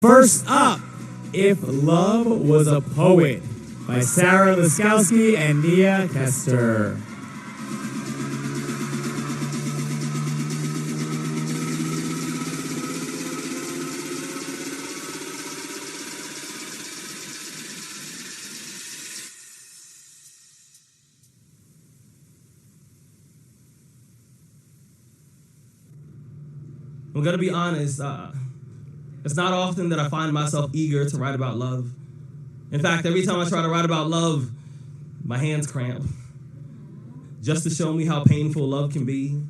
First up, If Love Was a Poet by Sarah Laskowski and Nia Kester. I'm gonna be honest, it's not often that I find myself eager to write about love. In fact, every time I try to write about love, my hands cramp. Just to show me how painful love can be.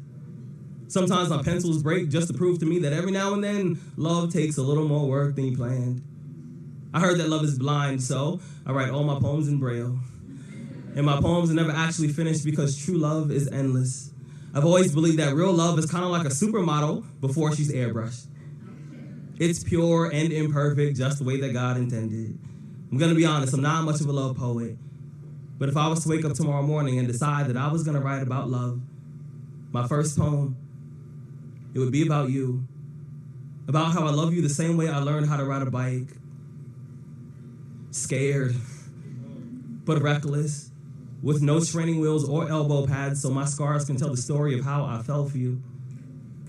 Sometimes my pencils break just to prove to me that every now and then, love takes a little more work than you planned. I heard that love is blind, so I write all my poems in Braille. And my poems are never actually finished because true love is endless. I've always believed that real love is kind of like a supermodel before she's airbrushed. It's pure and imperfect, just the way that God intended. I'm gonna be honest, I'm not much of a love poet. But if I was to wake up tomorrow morning and decide that I was gonna write about love, my first poem, it would be about you. About how I love you the same way I learned how to ride a bike. Scared, but reckless. With no training wheels or elbow pads so my scars can tell the story of how I fell for you.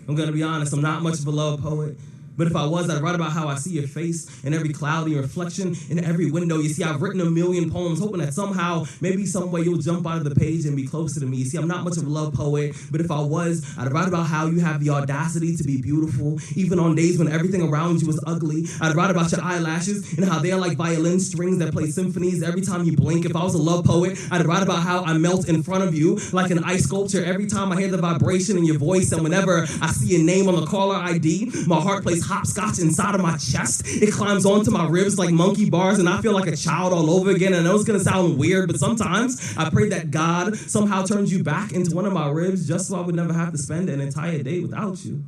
I'm gonna be honest, I'm not much of a love poet, but if I was, I'd write about how I see your face in every cloudy reflection, in every window. You see, I've written a million poems, hoping that somehow, maybe some way you'll jump out of the page and be closer to me. You see, I'm not much of a love poet, but if I was, I'd write about how you have the audacity to be beautiful, even on days when everything around you is ugly. I'd write about your eyelashes and how they're like violin strings that play symphonies every time you blink. If I was a love poet, I'd write about how I melt in front of you like an ice sculpture every time I hear the vibration in your voice, and whenever I see your name on the caller ID, my heart plays hopscotch inside of my chest. It climbs onto my ribs like monkey bars, and I feel like a child all over again. I know it's gonna sound weird, but sometimes I pray that God somehow turns you back into one of my ribs just so I would never have to spend an entire day without you.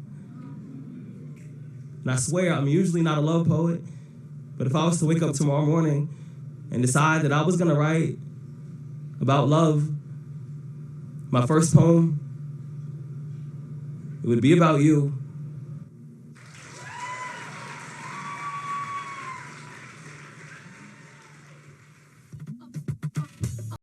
And I swear, I'm usually not a love poet, but if I was to wake up tomorrow morning and decide that I was gonna write about love, my first poem, it would be about you.